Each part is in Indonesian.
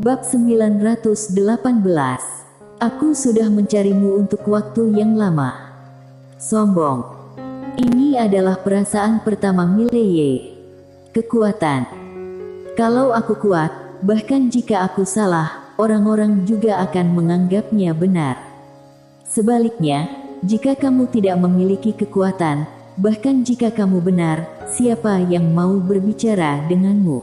Bab 918. Aku sudah mencarimu untuk waktu yang lama. Sombong. Ini adalah perasaan pertama Mileye. Kekuatan. Kalau aku kuat, bahkan jika aku salah, orang-orang juga akan menganggapnya benar. Sebaliknya, jika kamu tidak memiliki kekuatan, bahkan jika kamu benar, siapa yang mau berbicara denganmu?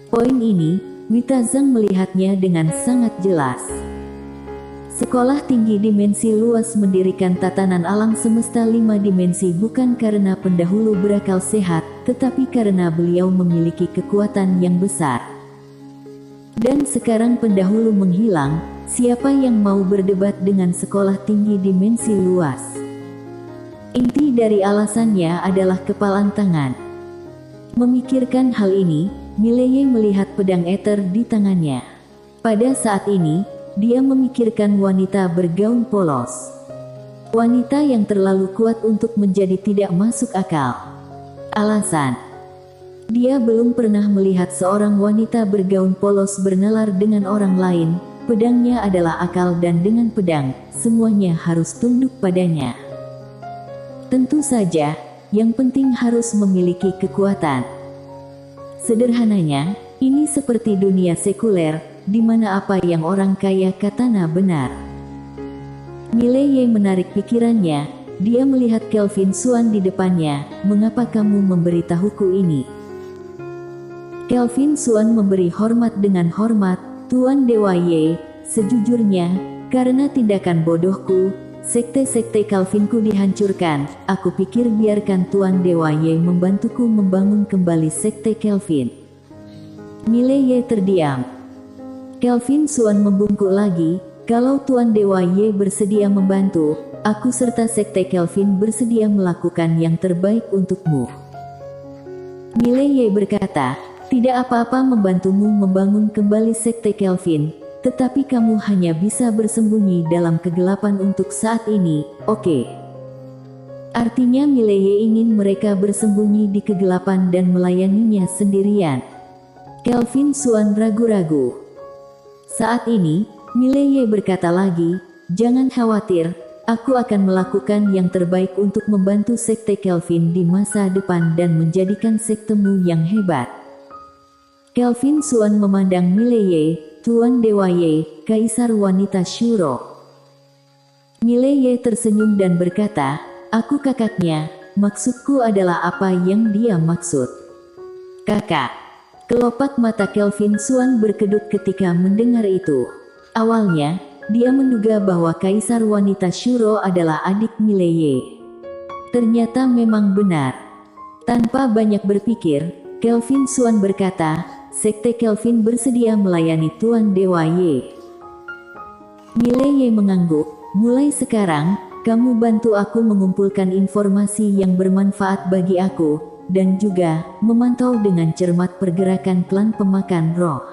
Poin ini, Wita Zhang melihatnya dengan sangat jelas. Sekolah tinggi dimensi luas mendirikan tatanan alam semesta 5 dimensi bukan karena pendahulu berakal sehat, tetapi karena beliau memiliki kekuatan yang besar. Dan sekarang pendahulu menghilang, siapa yang mau berdebat dengan sekolah tinggi dimensi luas? Inti dari alasannya adalah kepalan tangan. Memikirkan hal ini, Mileye melihat pedang ether di tangannya. Pada saat ini, dia memikirkan wanita bergaun polos. Wanita yang terlalu kuat untuk menjadi tidak masuk akal. Alasan: dia belum pernah melihat seorang wanita bergaun polos bernalar dengan orang lain. Pedangnya adalah akal dan dengan pedang, semuanya harus tunduk padanya. Tentu saja, yang penting harus memiliki kekuatan. Sederhananya, ini seperti dunia sekuler, di mana apa yang orang kaya katana benar. Mileye menarik pikirannya, dia melihat Kelvin Suan di depannya. Mengapa kamu memberitahuku ini? Kelvin Suan memberi hormat dengan hormat. Tuan Dewa Ye, sejujurnya, karena tindakan bodohku, sekte-sekte Kelvinku dihancurkan. Aku pikir biarkan Tuan Dewa Ye membantuku membangun kembali sekte Kelvin. Mileye terdiam. Kelvin Suan membungkuk lagi, kalau Tuan Dewa Ye bersedia membantu, aku serta sekte Kelvin bersedia melakukan yang terbaik untukmu. Mileye berkata, tidak apa-apa membantumu membangun kembali sekte Kelvin, tetapi kamu hanya bisa bersembunyi dalam kegelapan untuk saat ini, oke? Artinya Mileye ingin mereka bersembunyi di kegelapan dan melayaninya sendirian. Kelvin Suan ragu-ragu. Saat ini, Mileye berkata lagi, jangan khawatir, aku akan melakukan yang terbaik untuk membantu sekte Kelvin di masa depan dan menjadikan sektemu yang hebat. Kelvin Suan memandang Mileye, Tuan Dewa Ye, Kaisar Wanita Shuro. Mileye tersenyum dan berkata, aku kakaknya, maksudku adalah apa yang dia maksud. Kakak. Kelopak mata Kelvin Suan berkedut ketika mendengar itu. Awalnya, dia menduga bahwa Kaisar Wanita Shuro adalah adik Mileye. Ternyata memang benar. Tanpa banyak berpikir, Kelvin Suan berkata, sekte Kelvin bersedia melayani Tuan Dewa Ye. Mileye mengangguk, mulai sekarang, kamu bantu aku mengumpulkan informasi yang bermanfaat bagi aku, dan juga memantau dengan cermat pergerakan klan pemakan roh.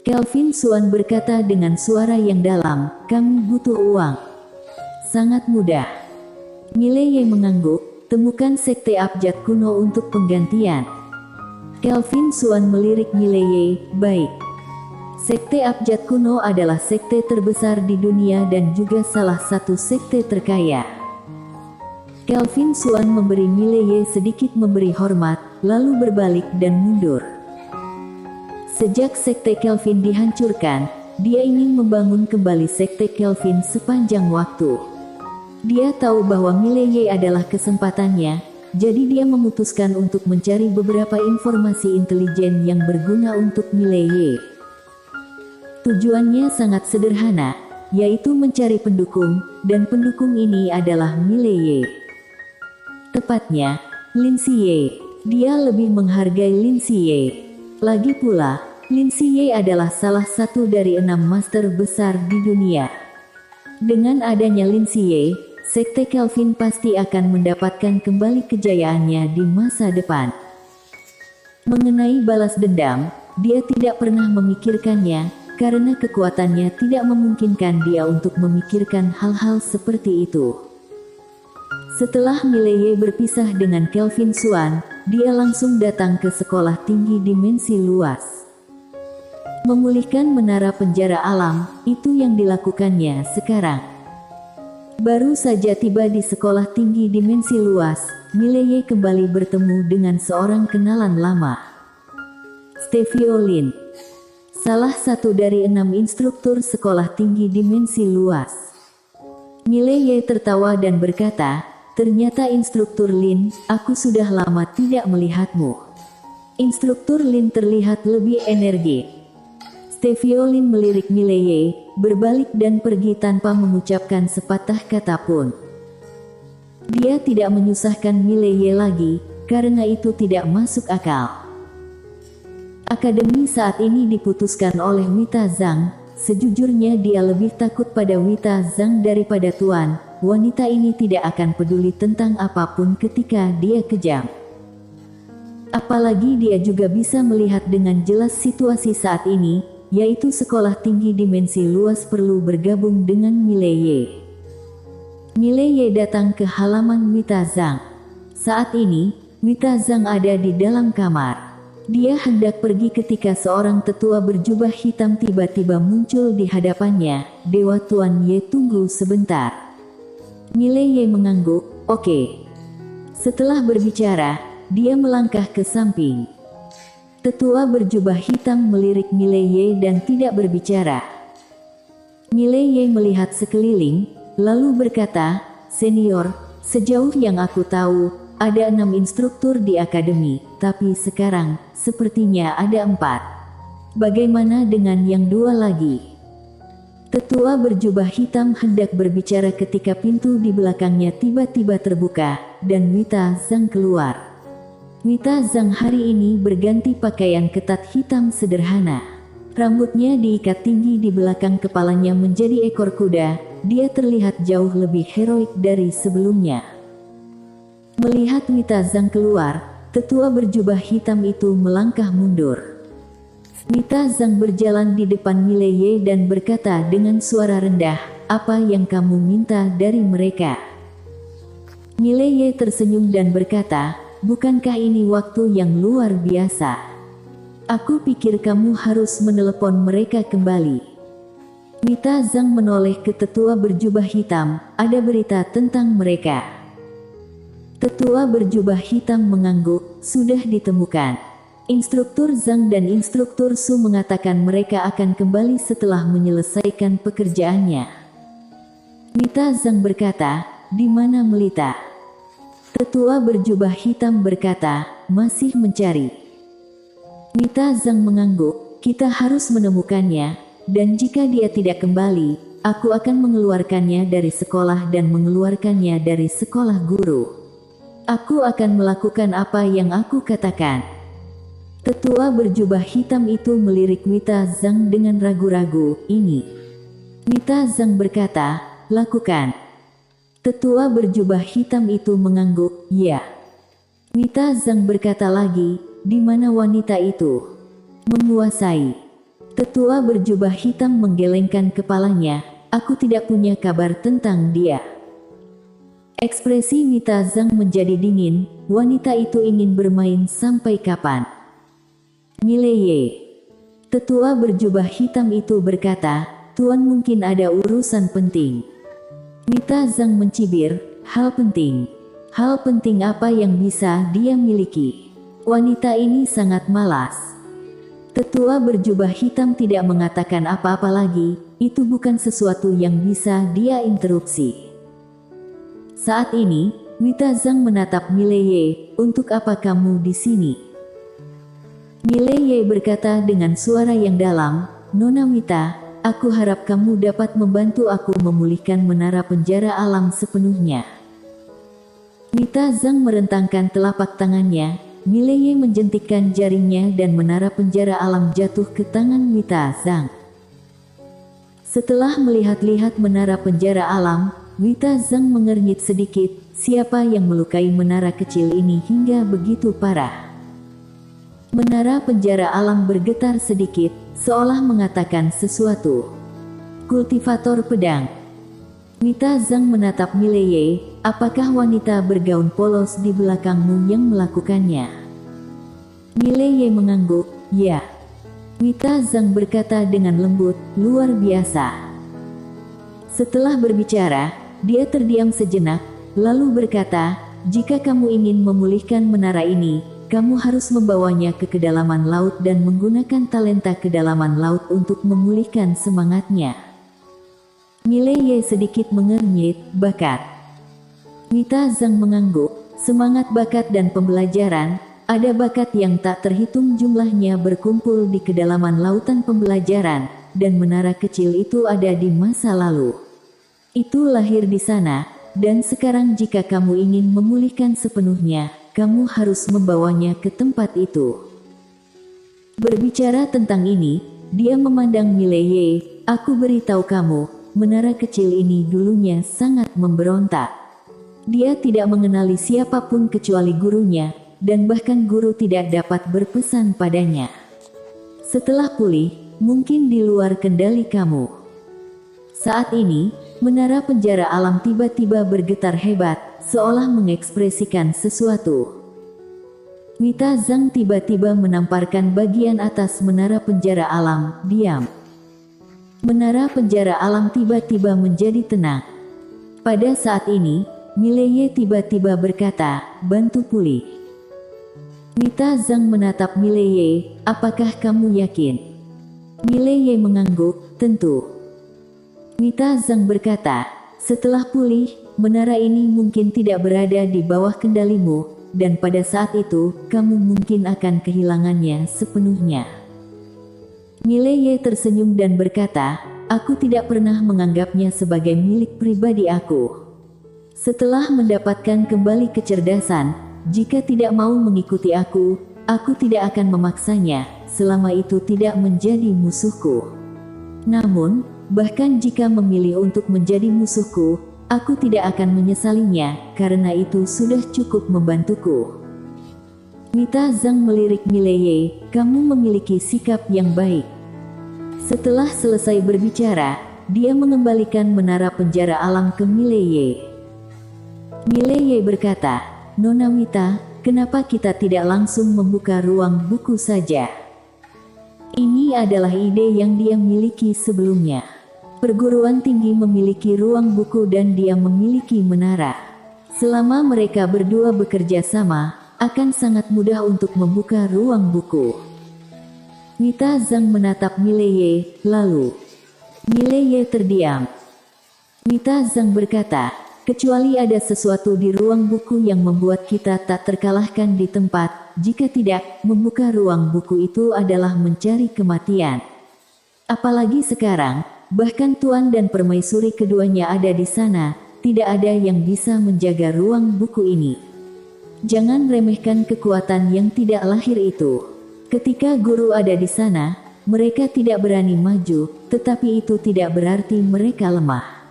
Kelvin Suan berkata dengan suara yang dalam, kami butuh uang. Sangat mudah. Mileye mengangguk, temukan sekte abjad kuno untuk penggantian. Kelvin Suan melirik Mileye, baik. Sekte abjad kuno adalah sekte terbesar di dunia dan juga salah satu sekte terkaya. Kelvin Suan memberi Mileye sedikit memberi hormat, lalu berbalik dan mundur. Sejak sekte Kelvin dihancurkan, dia ingin membangun kembali sekte Kelvin sepanjang waktu. Dia tahu bahwa Mileye adalah kesempatannya, jadi dia memutuskan untuk mencari beberapa informasi intelijen yang berguna untuk Mileye. Tujuannya sangat sederhana, yaitu mencari pendukung, dan pendukung ini adalah Mileye. Tepatnya, Lin Xiye. Dia lebih menghargai Lin Xiye. Lagi pula, Lin Xiye adalah salah satu dari 6 master besar di dunia. Dengan adanya Lin Xiye, sekte Kelvin pasti akan mendapatkan kembali kejayaannya di masa depan. Mengenai balas dendam, dia tidak pernah memikirkannya, karena kekuatannya tidak memungkinkan dia untuk memikirkan hal-hal seperti itu. Setelah Mileye berpisah dengan Kelvin Suan, dia langsung datang ke sekolah tinggi dimensi luas. Memulihkan menara penjara alam, itu yang dilakukannya sekarang. Baru saja tiba di sekolah tinggi dimensi luas, Mileye kembali bertemu dengan seorang kenalan lama. Stevio Lin, salah satu dari 6 instruktur sekolah tinggi dimensi luas. Mileye tertawa dan berkata, "Ternyata Instruktur Lin, aku sudah lama tidak melihatmu." Instruktur Lin terlihat lebih energi. Stevio Lin melirik Mileye, berbalik dan pergi tanpa mengucapkan sepatah kata pun. Dia tidak menyusahkan Mileye lagi, karena itu tidak masuk akal. Akademi saat ini diputuskan oleh Wita Zhang. Sejujurnya dia lebih takut pada Wita Zhang daripada Tuan. Wanita ini tidak akan peduli tentang apapun ketika dia kejam. Apalagi dia juga bisa melihat dengan jelas situasi saat ini, yaitu sekolah tinggi dimensi luas perlu bergabung dengan Mileye. Mileye datang ke halaman Wita Zhang. Saat ini, Wita Zhang ada di dalam kamar. Dia hendak pergi ketika seorang tetua berjubah hitam tiba-tiba muncul di hadapannya. "Dewa Tuan Ye, tunggu sebentar." Mileye mengangguk, "Oke." Setelah berbicara, dia melangkah ke samping. Tetua berjubah hitam melirik Mileye dan tidak berbicara. Mileye melihat sekeliling, lalu berkata, "Senior, sejauh yang aku tahu, ada 6 instruktur di akademi, tapi sekarang, sepertinya ada 4. Bagaimana dengan yang 2 lagi?" Tetua berjubah hitam hendak berbicara ketika pintu di belakangnya tiba-tiba terbuka, dan Wita Zhang keluar. Wita Zhang hari ini berganti pakaian ketat hitam sederhana. Rambutnya diikat tinggi di belakang kepalanya menjadi ekor kuda. Dia terlihat jauh lebih heroik dari sebelumnya. Melihat Wita Zhang keluar, tetua berjubah hitam itu melangkah mundur. Wita Zhang berjalan di depan Mileye dan berkata dengan suara rendah, "Apa yang kamu minta dari mereka?" Mileye tersenyum dan berkata, "Bukankah ini waktu yang luar biasa? Aku pikir kamu harus menelepon mereka kembali." Wita Zhang menoleh ke tetua berjubah hitam, "Ada berita tentang mereka." Tetua berjubah hitam mengangguk, "Sudah ditemukan. Instruktur Zhang dan Instruktur Su mengatakan mereka akan kembali setelah menyelesaikan pekerjaannya." Wita Zhang berkata, "Di mana Melita?" Tetua berjubah hitam berkata, "Masih mencari." Wita Zhang mengangguk, "Kita harus menemukannya. Dan jika dia tidak kembali, aku akan mengeluarkannya dari sekolah dan mengeluarkannya dari sekolah guru. Aku akan melakukan apa yang aku katakan." Tetua berjubah hitam itu melirik Wita Zhang dengan ragu-ragu, "Ini." Wita Zhang berkata, "Lakukan." Tetua berjubah hitam itu mengangguk, "Ya." Wita Zhang berkata lagi, "Di mana wanita itu?" "Menguasai." Tetua berjubah hitam menggelengkan kepalanya, "Aku tidak punya kabar tentang dia." Ekspresi Wita Zhang menjadi dingin, wanita itu ingin bermain sampai kapan? "Mileye." Tetua berjubah hitam itu berkata, "Tuan mungkin ada urusan penting." Wita Zhang mencibir, "Hal penting? Hal penting apa yang bisa dia miliki?" Wanita ini sangat malas. Tetua berjubah hitam tidak mengatakan apa-apa lagi, itu bukan sesuatu yang bisa dia interupsi. Saat ini, Wita Zhang menatap Mileye, "Untuk apa kamu di sini?" Mileye berkata dengan suara yang dalam, "Nona Wita, aku harap kamu dapat membantu aku memulihkan menara penjara alam sepenuhnya." Wita Zhang merentangkan telapak tangannya. Mileye menjentikkan jaringnya dan menara penjara alam jatuh ke tangan Wita Zhang. Setelah melihat-lihat menara penjara alam, Wita Zhang mengernyit sedikit. Siapa yang melukai menara kecil ini hingga begitu parah? Menara penjara alam bergetar sedikit, seolah mengatakan sesuatu. Kultivator pedang. Wita Zhang menatap Mileye, "Apakah wanita bergaun polos di belakangmu yang melakukannya?" Mileye mengangguk, "Ya." Mita Zhang berkata dengan lembut, luar biasa. Setelah berbicara, dia terdiam sejenak, lalu berkata, jika kamu ingin memulihkan menara ini, kamu harus membawanya ke kedalaman laut dan menggunakan talenta kedalaman laut untuk memulihkan semangatnya. Mileye sedikit mengernyit, bakat. Mita Zhang mengangguk, semangat bakat dan pembelajaran, ada bakat yang tak terhitung jumlahnya berkumpul di kedalaman lautan pembelajaran, dan menara kecil itu ada di masa lalu. Itu lahir di sana, dan sekarang jika kamu ingin memulihkan sepenuhnya, kamu harus membawanya ke tempat itu. Berbicara tentang ini, dia memandang Mileye, aku beritahu kamu, menara kecil ini dulunya sangat memberontak. Dia tidak mengenali siapapun kecuali gurunya, dan bahkan guru tidak dapat berpesan padanya. Setelah pulih, mungkin di luar kendali kamu. Saat ini, menara penjara alam tiba-tiba bergetar hebat, seolah mengekspresikan sesuatu. Mita Zhang tiba-tiba menamparkan bagian atas menara penjara alam, diam. Menara penjara alam tiba-tiba menjadi tenang. Pada saat ini, Mileye tiba-tiba berkata, bantu pulih. Mita Zhang menatap Mileye, apakah kamu yakin? Mileye mengangguk, tentu. Mita Zhang berkata, setelah pulih, menara ini mungkin tidak berada di bawah kendalimu, dan pada saat itu, kamu mungkin akan kehilangannya sepenuhnya. Mileye tersenyum dan berkata, aku tidak pernah menganggapnya sebagai milik pribadi aku. Setelah mendapatkan kembali kecerdasan, jika tidak mau mengikuti aku tidak akan memaksanya, selama itu tidak menjadi musuhku. Namun, bahkan jika memilih untuk menjadi musuhku, aku tidak akan menyesalinya, karena itu sudah cukup membantuku. Mita Zhang melirik Mileye, kamu memiliki sikap yang baik. Setelah selesai berbicara, dia mengembalikan menara penjara alam ke Mileye. Mileye berkata, Nona Mita, kenapa kita tidak langsung membuka ruang buku saja? Ini adalah ide yang dia miliki sebelumnya. Perguruan tinggi memiliki ruang buku dan dia memiliki menara. Selama mereka berdua bekerja sama, akan sangat mudah untuk membuka ruang buku. Mita Zhang menatap Mileye, lalu Mileye terdiam. Mita Zhang berkata, kecuali ada sesuatu di ruang buku yang membuat kita tak terkalahkan di tempat, jika tidak, membuka ruang buku itu adalah mencari kematian. Apalagi sekarang, bahkan Tuan dan Permaisuri keduanya ada di sana, tidak ada yang bisa menjaga ruang buku ini. Jangan remehkan kekuatan yang tidak lahir itu. Ketika guru ada di sana, mereka tidak berani maju, tetapi itu tidak berarti mereka lemah.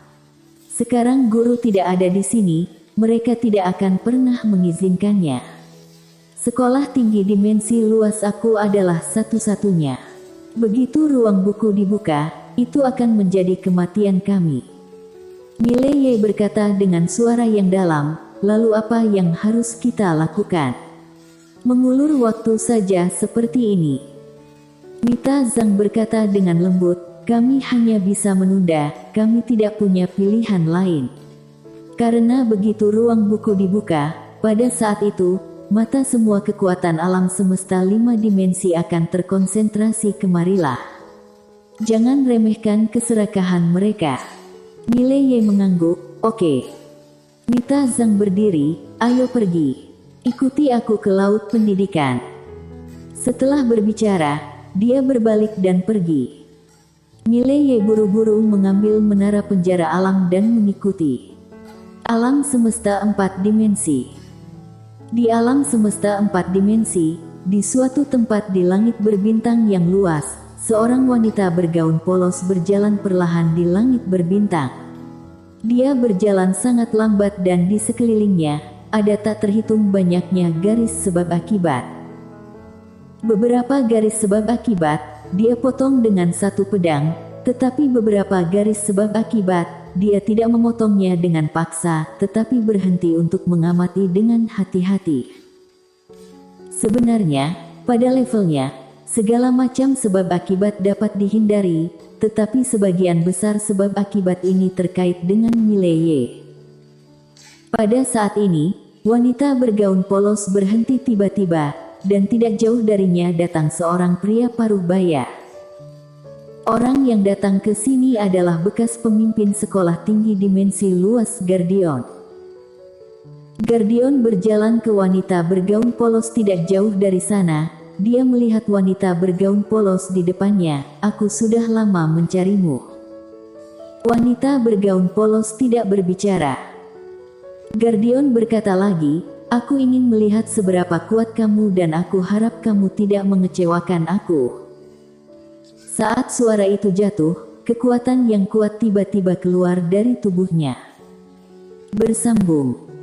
Sekarang guru tidak ada di sini, mereka tidak akan pernah mengizinkannya. Sekolah tinggi dimensi luas aku adalah satu-satunya. Begitu ruang buku dibuka, itu akan menjadi kematian kami. Mileye berkata dengan suara yang dalam, lalu apa yang harus kita lakukan? Mengulur waktu saja seperti ini. Mita Zhang berkata dengan lembut, kami hanya bisa menunda, kami tidak punya pilihan lain. Karena begitu ruang buku dibuka, pada saat itu, mata semua kekuatan alam semesta 5 dimensi akan terkonsentrasi kemarilah. Jangan remehkan keserakahan mereka. Mileye mengangguk, oke. Mita Zhang berdiri, ayo pergi. Ikuti aku ke laut pendidikan. Setelah berbicara, dia berbalik dan pergi. Mileye buru-buru mengambil menara penjara alam dan mengikuti. Alam semesta 4 dimensi. Di alam semesta 4 dimensi, di suatu tempat di langit berbintang yang luas, seorang wanita bergaun polos berjalan perlahan di langit berbintang. Dia berjalan sangat lambat dan di sekelilingnya, ada tak terhitung banyaknya garis sebab akibat. Beberapa garis sebab akibat, dia potong dengan satu pedang, tetapi beberapa garis sebab akibat, dia tidak memotongnya dengan paksa, tetapi berhenti untuk mengamati dengan hati-hati. Sebenarnya, pada levelnya, Segala macam sebab akibat dapat dihindari, tetapi sebagian besar sebab akibat ini terkait dengan Mileye. Pada saat ini, wanita bergaun polos berhenti tiba-tiba, dan tidak jauh darinya datang seorang pria paruh baya. Orang yang datang ke sini adalah bekas pemimpin sekolah tinggi dimensi luas Gardion. Gardion berjalan ke wanita bergaun polos tidak jauh dari sana. Dia melihat wanita bergaun polos di depannya. Aku sudah lama mencarimu. Wanita bergaun polos tidak berbicara. Gardion berkata lagi, aku ingin melihat seberapa kuat kamu dan aku harap kamu tidak mengecewakan aku. Saat suara itu jatuh, kekuatan yang kuat tiba-tiba keluar dari tubuhnya. Bersambung.